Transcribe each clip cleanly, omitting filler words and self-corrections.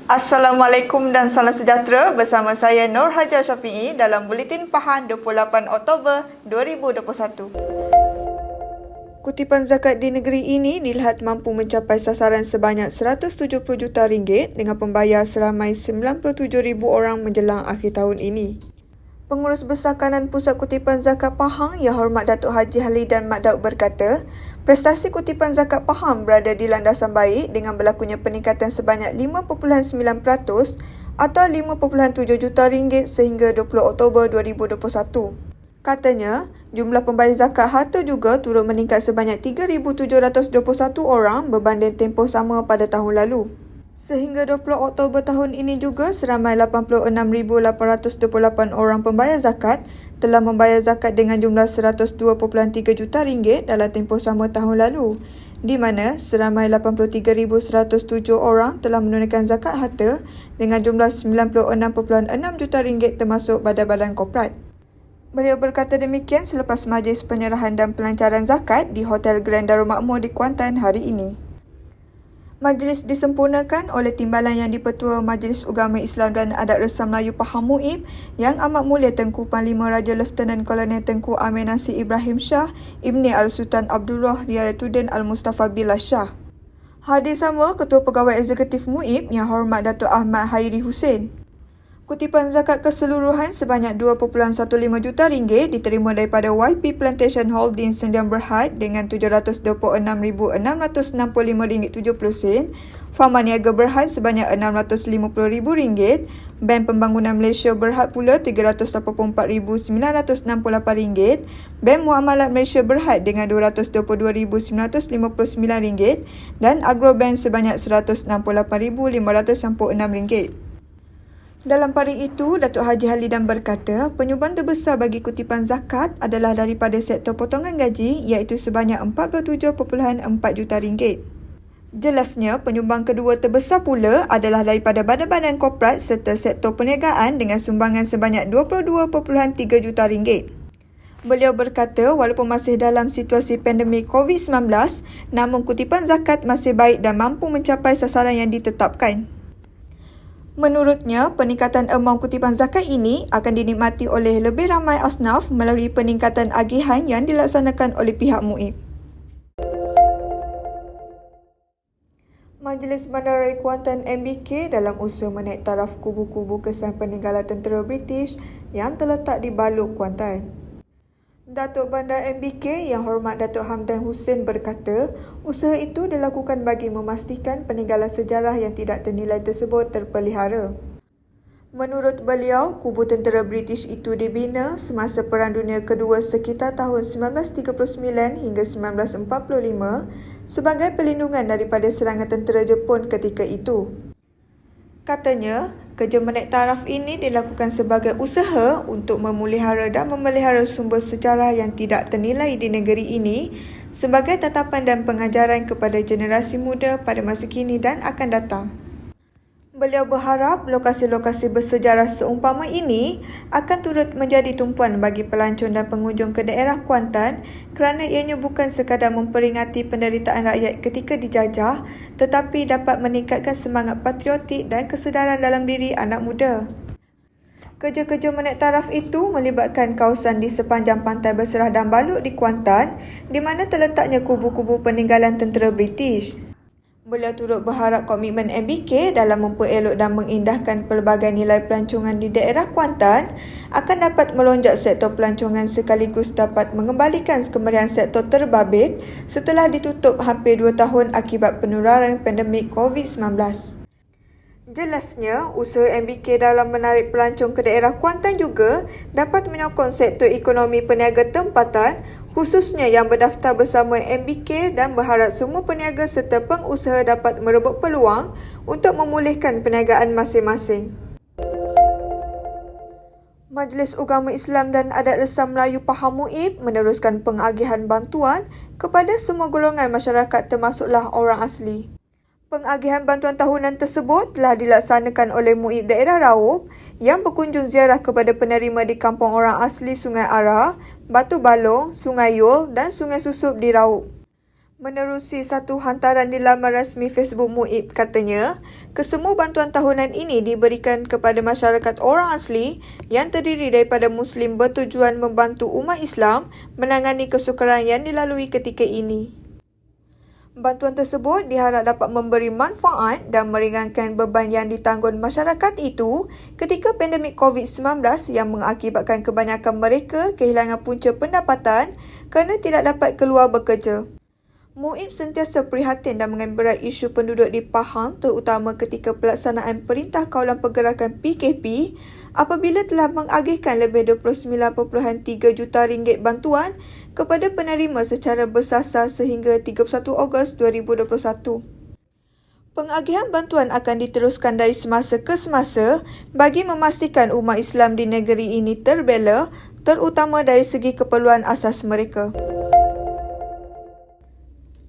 Assalamualaikum dan salam sejahtera bersama saya Nur Hajar Syafiee dalam Buletin Pahan 28 Oktober 2021. Kutipan zakat di negeri ini dilihat mampu mencapai sasaran sebanyak RM170 juta dengan pembayar seramai 97,000 orang menjelang akhir tahun ini. Pengurus Besar Kanan Pusat Kutipan Zakat Pahang Yang Hormat Datuk Haji Halidan Mat Daud berkata, prestasi kutipan zakat Pahang berada di landasan baik dengan berlakunya peningkatan sebanyak 5.9% atau RM5.7 juta sehingga 20 Oktober 2021. Katanya, jumlah pembayar zakat harta juga turut meningkat sebanyak 3,721 orang berbanding tempoh sama pada tahun lalu. Sehingga 20 Oktober tahun ini juga, seramai 86,828 orang pembayar zakat telah membayar zakat dengan jumlah RM102.3 juta dalam tempoh sama tahun lalu, di mana seramai 83,107 orang telah menunaikan zakat harta dengan jumlah RM96.6 juta termasuk badan-badan korporat. Beliau berkata demikian selepas majlis penyerahan dan pelancaran zakat di Hotel Grand Darul Makmur di Kuantan hari ini. Majlis disempurnakan oleh timbalan yang dipertua Majlis Ugama Islam dan Adat Resam Melayu Pahang MUIB Yang Amat Mulia Tengku Panglima Raja Leftenan Kolonel Tengku Amir Nasir Ibrahim Shah Ibni Al-Sultan Abdullah Riayatuddin Al-Mustafa Billah Shah. Hadir sama Ketua Pegawai Eksekutif MUIB Yang Hormat Datuk Ahmad Hairi Hussein. Kutipan zakat keseluruhan sebanyak RM2.15 juta diterima daripada YP Plantation Holding Sdn Berhad dengan RM726,665.70, Fama Niaga Berhad sebanyak RM650,000, Bank Pembangunan Malaysia Berhad pula RM384,968, Bank Muamalat Malaysia Berhad dengan RM222,959 dan Agrobank sebanyak RM168,546. Dalam pada itu, Datuk Haji Halidan berkata, penyumbang terbesar bagi kutipan zakat adalah daripada sektor potongan gaji iaitu sebanyak RM47.4 juta. Jelasnya, penyumbang kedua terbesar pula adalah daripada badan-badan korporat serta sektor perniagaan dengan sumbangan sebanyak RM22.3 juta. Beliau berkata, walaupun masih dalam situasi pandemik COVID-19, namun kutipan zakat masih baik dan mampu mencapai sasaran yang ditetapkan. Menurutnya, peningkatan amaun kutipan zakat ini akan dinikmati oleh lebih ramai asnaf melalui peningkatan agihan yang dilaksanakan oleh pihak MUIB. Majlis Bandaraya Kuantan MBK dalam usaha menaik taraf kubu-kubu kesan peninggalan tentera British yang terletak di Balok, Kuantan. Datuk Bandar MBK Yang Hormat Datuk Hamdan Hussein berkata, usaha itu dilakukan bagi memastikan peninggalan sejarah yang tidak ternilai tersebut terpelihara. Menurut beliau, kubu tentera British itu dibina semasa Perang Dunia Kedua sekitar tahun 1939 hingga 1945 sebagai perlindungan daripada serangan tentera Jepun ketika itu. Katanya, kerja menaik taraf ini dilakukan sebagai usaha untuk memelihara dan memelihara sumber sejarah yang tidak ternilai di negeri ini sebagai tatapan dan pengajaran kepada generasi muda pada masa kini dan akan datang. Beliau berharap lokasi-lokasi bersejarah seumpama ini akan turut menjadi tumpuan bagi pelancong dan pengunjung ke daerah Kuantan kerana ianya bukan sekadar memperingati penderitaan rakyat ketika dijajah tetapi dapat meningkatkan semangat patriotik dan kesedaran dalam diri anak muda. Kerja-kerja menaik taraf itu melibatkan kawasan di sepanjang Pantai Berserah dan Balok di Kuantan di mana terletaknya kubu-kubu peninggalan tentera British. Beliau turut berharap komitmen MBK dalam memperelok dan mengindahkan pelbagai nilai pelancongan di daerah Kuantan akan dapat melonjak sektor pelancongan sekaligus dapat mengembalikan kemeriahan sektor terbabit setelah ditutup hampir 2 tahun akibat penularan pandemik COVID-19. Jelasnya, usaha MBK dalam menarik pelancong ke daerah Kuantan juga dapat menyokong sektor ekonomi peniaga tempatan khususnya yang berdaftar bersama MBK dan berharap semua peniaga serta pengusaha dapat merebut peluang untuk memulihkan perniagaan masing-masing. Majlis Ugama Islam dan Adat Resam Melayu Pahang MUIB meneruskan pengagihan bantuan kepada semua golongan masyarakat termasuklah orang asli. Pengagihan bantuan tahunan tersebut telah dilaksanakan oleh MUIB Daerah Raub yang berkunjung ziarah kepada penerima di kampung orang asli Sungai Ara, Batu Balong, Sungai Yul dan Sungai Susup di Raub. Menerusi satu hantaran di laman rasmi Facebook MUIB katanya, kesemua bantuan tahunan ini diberikan kepada masyarakat orang asli yang terdiri daripada Muslim bertujuan membantu umat Islam menangani kesukaran yang dilalui ketika ini. Bantuan tersebut diharap dapat memberi manfaat dan meringankan beban yang ditanggung masyarakat itu ketika pandemik COVID-19 yang mengakibatkan kebanyakan mereka kehilangan punca pendapatan kerana tidak dapat keluar bekerja. MUIB sentiasa prihatin dan mengambil berat isu penduduk di Pahang terutama ketika pelaksanaan Perintah Kawalan Pergerakan PKP apabila telah mengagihkan lebih 29.3 juta ringgit bantuan kepada penerima secara bersasar sehingga 31 Ogos 2021. Pengagihan bantuan akan diteruskan dari semasa ke semasa bagi memastikan umat Islam di negeri ini terbela terutama dari segi keperluan asas mereka.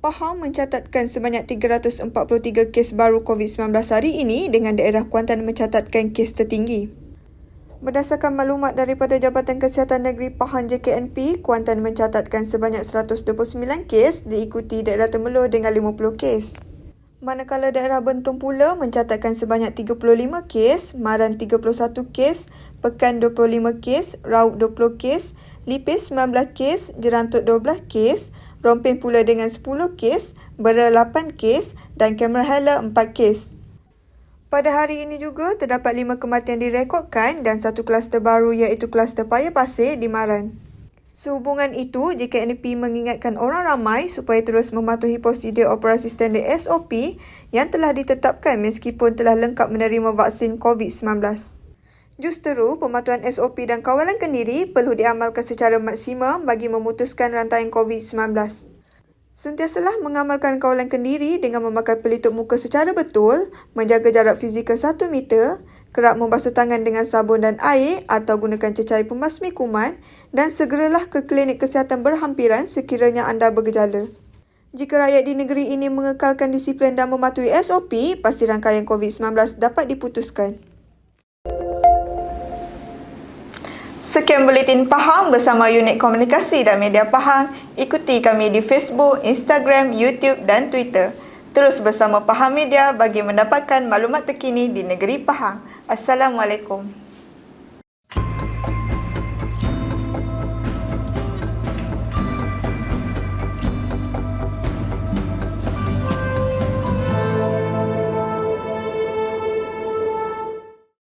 Pahang mencatatkan sebanyak 343 kes baru COVID-19 hari ini dengan daerah Kuantan mencatatkan kes tertinggi. Berdasarkan maklumat daripada Jabatan Kesihatan Negeri Pahang JKNP, Kuantan mencatatkan sebanyak 129 kes diikuti daerah Temerloh dengan 50 kes. Manakala daerah Bentong pula mencatatkan sebanyak 35 kes, Maran 31 kes, Pekan 25 kes, Raub 20 kes, Lipis 19 kes, Jerantut 12 kes, Rompin pula dengan 10 kes, Bera 8 kes dan Kemerhala 4 kes. Pada hari ini juga terdapat 5 kematian direkodkan dan satu kluster baru iaitu kluster Paya Pasir di Maran. Sehubungan itu, JKNP mengingatkan orang ramai supaya terus mematuhi prosedur operasi standard SOP yang telah ditetapkan meskipun telah lengkap menerima vaksin COVID-19. Justeru, pematuhan SOP dan kawalan kendiri perlu diamalkan secara maksimum bagi memutuskan rantaian COVID-19. Sentiasalah mengamalkan kawalan kendiri dengan memakai pelitup muka secara betul, menjaga jarak fizikal 1 meter, kerap membasuh tangan dengan sabun dan air atau gunakan cecair pembasmi kuman dan segeralah ke klinik kesihatan berhampiran sekiranya anda bergejala. Jika rakyat di negeri ini mengekalkan disiplin dan mematuhi SOP, pasti rangkaian COVID-19 dapat diputuskan. Sekian Buletin Pahang bersama Unit Komunikasi dan Media Pahang. Ikuti kami di Facebook, Instagram, YouTube dan Twitter. Terus bersama Pahang Media bagi mendapatkan maklumat terkini di negeri Pahang. Assalamualaikum.